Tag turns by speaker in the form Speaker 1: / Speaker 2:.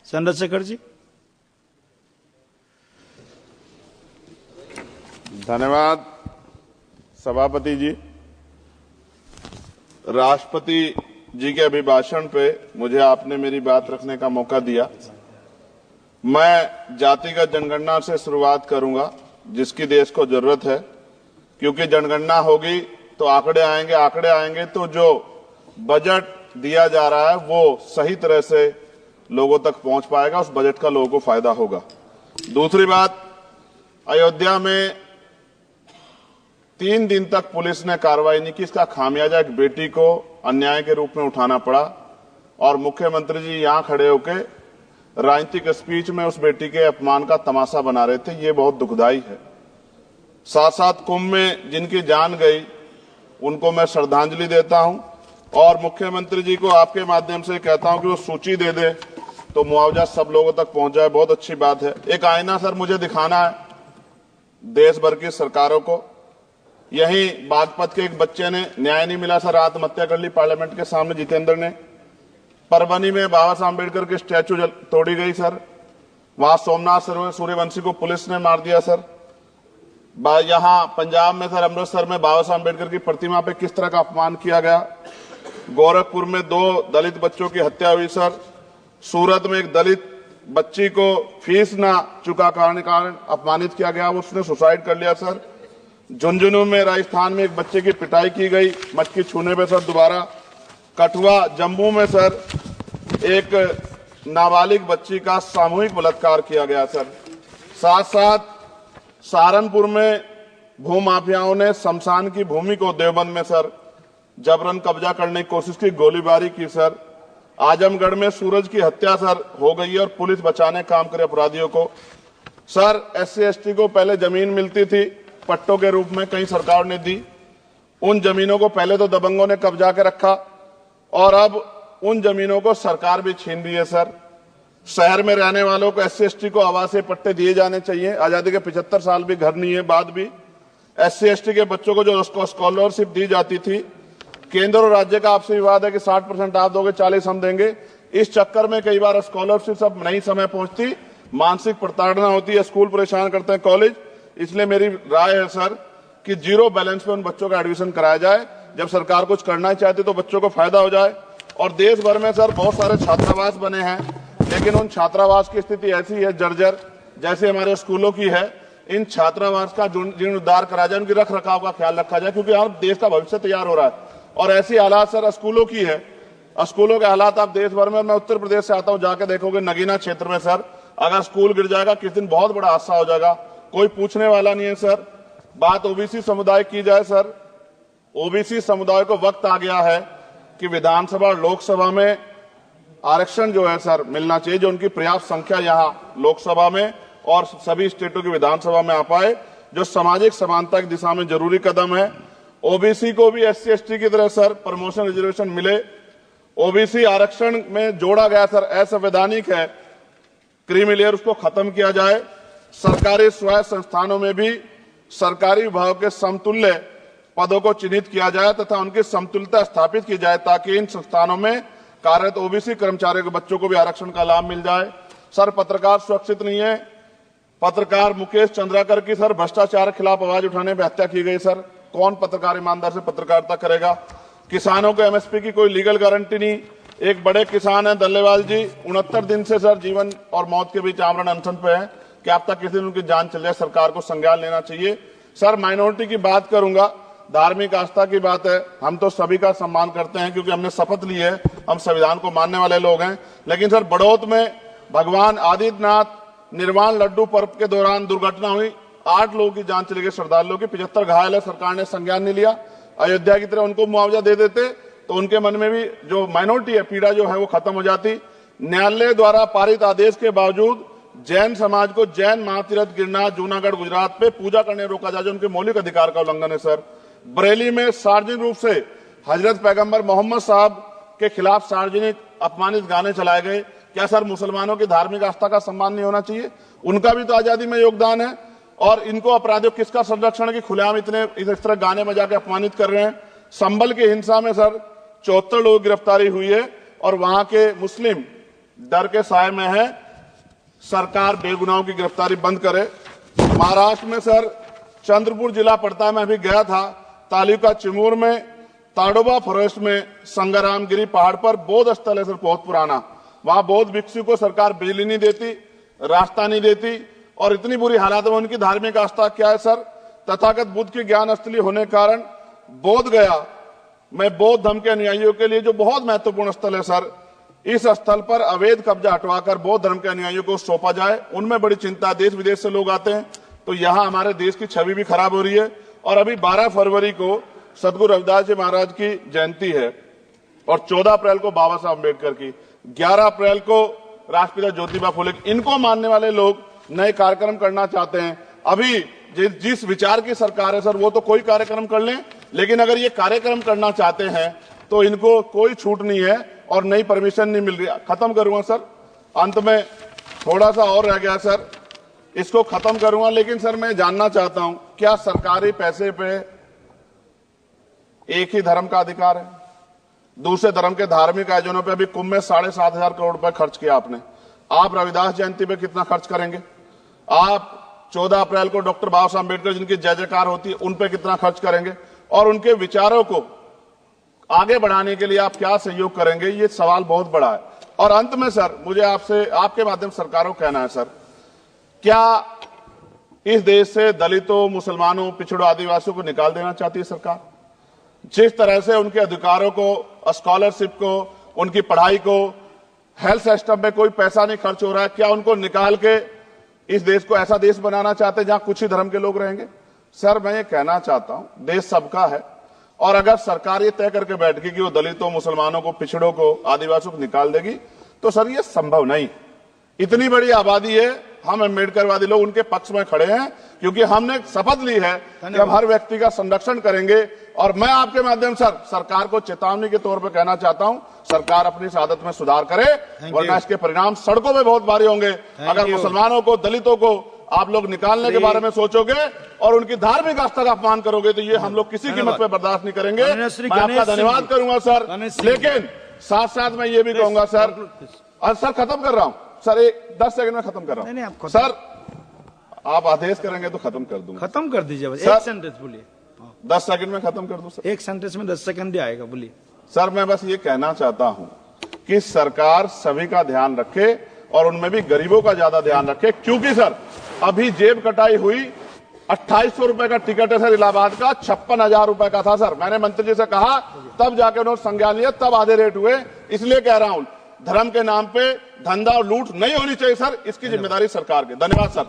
Speaker 1: चंद्रशेखर जी।
Speaker 2: धन्यवाद सभापति जी। राष्ट्रपति जी के अभिभाषण पे मुझे आपने मेरी बात रखने का मौका दिया। मैं जातिगत जनगणना से शुरुआत करूंगा जिसकी देश को जरूरत है, क्योंकि जनगणना होगी तो आंकड़े आएंगे तो जो बजट दिया जा रहा है वो सही तरह से लोगों तक पहुंच पाएगा, उस बजट का लोगों को फायदा होगा। दूसरी बात, अयोध्या में 3 दिन तक पुलिस ने कार्रवाई नहीं की। इसका खामियाजा एक बेटी को अन्याय के रूप में उठाना पड़ा और मुख्यमंत्री जी यहां खड़े होकर राजनीतिक स्पीच में उस बेटी के अपमान का तमाशा बना रहे थे। ये बहुत दुखदाई है। साथ साथ कुंभ में जिनकी जान गई उनको मैं श्रद्धांजलि देता हूं और मुख्यमंत्री जी को आपके माध्यम से कहता हूं कि वो सूची दे दे तो मुआवजा सब लोगों तक पहुंच जाए। बहुत अच्छी बात है। एक आईना सर मुझे दिखाना है देश भर की सरकारों को। यही बागपत के एक बच्चे ने न्याय नहीं मिला सर, आत्महत्या कर ली पार्लियामेंट के सामने, जितेंद्र ने। परभनी में बाबा साहब अम्बेडकर की स्टैचू तोड़ी गई सर, वहां सोमनाथ सूर्यवंशी को पुलिस ने मार दिया सर। यहां पंजाब में सर, अमृतसर में बाबा साहब अम्बेडकर की प्रतिमा पे किस तरह का अपमान किया गया। गोरखपुर में 2 दलित बच्चों की हत्या हुई सर। सूरत में एक दलित बच्ची को फीस ना चुका कारण अपमानित किया गया, उसने सुसाइड कर लिया सर। झुंझुनू में राजस्थान में एक बच्चे की पिटाई की गई मटकी छूने पे सर दोबारा। कठुआ जम्मू में सर एक नाबालिग बच्ची का सामूहिक बलात्कार किया गया सर। साथ साथ सहारनपुर में भूमाफियाओं ने शमशान की भूमि को देवबंद में सर जबरन कब्जा करने की कोशिश की, गोलीबारी की सर। आजमगढ़ में सूरज की हत्या सर हो गई है और पुलिस बचाने काम करे अपराधियों को। सर SC/ST को पहले जमीन मिलती थी पट्टों के रूप में, कई सरकार ने दी। उन जमीनों को पहले तो दबंगों ने कब्जा के रखा और अब उन जमीनों को सरकार भी छीन रही है सर। शहर में रहने वालों को SC/ST को आवासीय पट्टे दिए जाने चाहिए। आजादी के 75 साल भी घर नहीं है, बाद भी SC/ST के बच्चों को जो स्कॉलरशिप दी जाती थी, केंद्र और राज्य का आपसी विवाद है कि 60% आप दोगे, 40 हम देंगे। इस चक्कर में कई बार स्कॉलरशिप सब नहीं समय पहुंचती, मानसिक प्रताड़ना होती है, स्कूल परेशान करते हैं, कॉलेज। इसलिए मेरी राय है सर कि 0 बैलेंस पे उन बच्चों का एडमिशन कराया जाए। जब सरकार कुछ करना ही चाहती तो बच्चों को फायदा हो जाए। और देश भर में सर बहुत सारे छात्रावास बने हैं, लेकिन उन छात्रावास की स्थिति ऐसी है जर्जर, जैसे हमारे स्कूलों की है। इन छात्रावास का जीर्णोद्धार करा जाए, उनकी रख रखाव का ख्याल रखा जाए, क्योंकि अब देश का भविष्य तैयार हो रहा है। और ऐसी हालात सर स्कूलों की है। स्कूलों के हालात आप देश भर में, मैं उत्तर प्रदेश से आता हूं, जाके देखोगे नगीना क्षेत्र में सर अगर स्कूल गिर जाएगा किस दिन बहुत बड़ा हादसा हो जाएगा, कोई पूछने वाला नहीं है सर। बात ओबीसी समुदाय की जाए सर, ओबीसी समुदाय को वक्त आ गया है कि विधानसभा और लोकसभा में आरक्षण जो है सर मिलना चाहिए, जो उनकी पर्याप्त संख्या यहां लोकसभा में और सभी स्टेटों की विधानसभा में आ पाए, जो सामाजिक समानता की दिशा में जरूरी कदम है। ओबीसी को भी SC/ST की तरह सर प्रमोशन रिजर्वेशन मिले। ओबीसी आरक्षण में जोड़ा गया सर असंवैधानिक है, क्रीमी लेयर, उसको खत्म किया जाए। सरकारी स्वायत्त संस्थानों में भी सरकारी विभाग के समतुल्य पदों को चिन्हित किया जाए तथा उनकी समतुल्यता स्थापित की जाए, ताकि इन संस्थानों में कार्यरत ओबीसी कर्मचारियों के बच्चों को भी आरक्षण का लाभ मिल जाए। सर पत्रकार सुरक्षित नहीं है। पत्रकार मुकेश चंद्राकर की सर भ्रष्टाचार के खिलाफ आवाज उठाने पर हत्या की गई सर। कौन पत्रकार ईमानदार से पत्रकारिता करेगा। किसानों को MSP की कोई लीगल गारंटी नहीं। एक बड़े किसान है दल्लेवाल जी, 69 दिन से सर जीवन और मौत के बीच आमरण अनशन पे है। क्या अब तक किसी दिन उनकी जान चल जाए, सरकार को संज्ञान लेना चाहिए। सर माइनॉरिटी की बात करूंगा, धार्मिक आस्था की बात है, हम तो सभी का सम्मान करते हैं क्योंकि हमने शपथ ली है, हम संविधान को मानने वाले लोग हैं। लेकिन सर बड़ौत में भगवान आदित्यनाथ निर्वाण लड्डू पर्व के दौरान दुर्घटना हुई, 8 लोगों की जान चली गई, श्रद्धालुओं की 75 घायल है, सरकार ने संज्ञान नहीं लिया। अयोध्या की तरह उनको मुआवजा दे देते तो उनके मन में भी जो माइनॉरिटी है पीड़ा जो है वो खत्म हो जाती। न्यायालय द्वारा पारित आदेश के बावजूद जैन समाज को जैन महातीर्थ गिरनार जूनागढ़ गुजरात पे पूजा करने रोका जाए, जो उनके मौलिक अधिकार का उल्लंघन है सर। बरेली में सार्वजनिक रूप से हजरत पैगंबर मोहम्मद साहब के खिलाफ सार्वजनिक अपमानित गाने चलाए गए। क्या सर मुसलमानों की धार्मिक आस्था का सम्मान नहीं होना चाहिए? उनका भी तो आजादी में योगदान है। और इनको अपराधियों किसका संरक्षण है कि खुलेआम इतने इस तरह गाने बजा के अपमानित कर रहे हैं। संभल की हिंसा में सर 74 लोगों की गिरफ्तारी हुई है और वहां के मुस्लिम डर के साए में है। सरकार बेगुनाहों की गिरफ्तारी बंद करे। महाराष्ट्र में सर चंद्रपुर जिला पड़ता है, मैं अभी गया था, तालुका चिमूर में ताडोबा फॉरेस्ट में संग्रामगिरी पहाड़ पर बौद्ध स्थल है सर, बहुत पुराना। वहां बौद्ध भिक्षु को सरकार बिजली नहीं देती, रास्ता नहीं देती, और इतनी बुरी हालात में उनकी धार्मिक आस्था क्या है सर, तथागत बुद्ध की ज्ञान स्थली होने के कारण बोध गया मैं बौद्ध धर्म के अनुयायियों के लिए जो बहुत महत्वपूर्ण स्थल है सर, इस स्थल पर अवैध कब्जा हटवाकर बौद्ध धर्म के अनुयायियों को सौंपा जाए। उनमें बड़ी चिंता, देश विदेश से लोग आते हैं, तो यहाँ हमारे देश की छवि भी खराब हो रही है। और अभी 12 फरवरी को सदगुरु रविदास जी महाराज की जयंती है और 14 अप्रैल को बाबा साहब अम्बेडकर की, 11 अप्रैल को राष्ट्रपिता ज्योतिबा फुले। इनको मानने वाले लोग नए कार्यक्रम करना चाहते हैं। अभी जिस विचार की सरकार है सर, वो तो कोई कार्यक्रम कर लें, लेकिन अगर ये कार्यक्रम करना चाहते हैं तो इनको कोई छूट नहीं है और नई परमिशन नहीं मिल रही। खत्म करूंगा सर, अंत में थोड़ा सा और रह गया सर, इसको खत्म करूंगा। लेकिन सर मैं जानना चाहता हूं, क्या सरकारी पैसे पे एक ही धर्म का अधिकार है? दूसरे धर्म के धार्मिक आयोजनों पे अभी कुंभ में 7,500 करोड़ रुपए खर्च किया आपने। आप रविदास जयंती पे कितना खर्च करेंगे? आप 14 अप्रैल को डॉक्टर बाबा साहब अम्बेडकर जिनकी जय जयकार होती है, उन पे कितना खर्च करेंगे? और उनके विचारों को आगे बढ़ाने के लिए आप क्या सहयोग करेंगे? ये सवाल बहुत बड़ा है। और अंत में सर मुझे आपसे, आपके माध्यम से सरकारों को कहना है सर, क्या इस देश से दलितों, मुसलमानों, पिछड़ों, आदिवासियों को निकाल देना चाहती है सरकार? जिस तरह से उनके अधिकारों को, स्कॉलरशिप को, उनकी पढ़ाई को, हेल्थ सिस्टम में कोई पैसा नहीं खर्च हो रहा है, क्या उनको निकाल के इस देश को ऐसा देश बनाना चाहते हैं जहां कुछ ही धर्म के लोग रहेंगे? सर मैं ये कहना चाहता हूं, देश सबका है, और अगर सरकार ये तय करके बैठ गई कि वो दलितों, मुसलमानों को, पिछड़ों को, आदिवासियों को निकाल देगी, तो सर ये संभव नहीं। इतनी बड़ी आबादी है, हम अम्बेडकरवादी लोग उनके पक्ष में खड़े हैं, क्योंकि हमने शपथ ली है कि हम हर व्यक्ति का संरक्षण करेंगे। और मैं आपके माध्यम से सरकार को चेतावनी के तौर पर कहना चाहता हूं, सरकार अपनी इस आदत में सुधार करे, वरना इसके परिणाम सड़कों में बहुत भारी होंगे। अगर मुसलमानों को, दलितों को आप लोग निकालने के बारे में सोचोगे और उनकी धार्मिक आस्था का अपमान करोगे, तो ये हम लोग किसी कीमत पे बर्दाश्त नहीं करेंगे। मैं आपका धन्यवाद करूंगा सर, लेकिन साथ साथ मैं ये भी कहूंगा सर, सर खत्म कर रहा हूं सर, 10 सेकंड में खत्म कर रहा हूं सर, आप आदेश करेंगे तो खत्म कर दूंगा।
Speaker 1: खत्म कर दीजिए, एक सेंटेंस बोलिए।
Speaker 2: 10 सेकंड में खत्म कर दूं सर,
Speaker 1: एक सेंटेंस में 10 सेकंड ही आएगा, बोलिए
Speaker 2: सर। मैं बस ये कहना चाहता हूं कि सरकार सभी का ध्यान रखे और उनमें भी गरीबों का ज्यादा ध्यान रखे, क्योंकि सर अभी जेब कटाई हुई 2800 रुपए का टिकट है सर इलाहाबाद का, 56,000 रुपए का था सर। मैंने मंत्री जी से कहा, तब जाके उन्होंने संज्ञान लिया, तब आधे रेट हुए। इसलिए कह रहा हूं, धर्म के नाम पे धंधा और लूट नहीं होनी चाहिए सर, इसकी जिम्मेदारी सरकार की। धन्यवाद सर।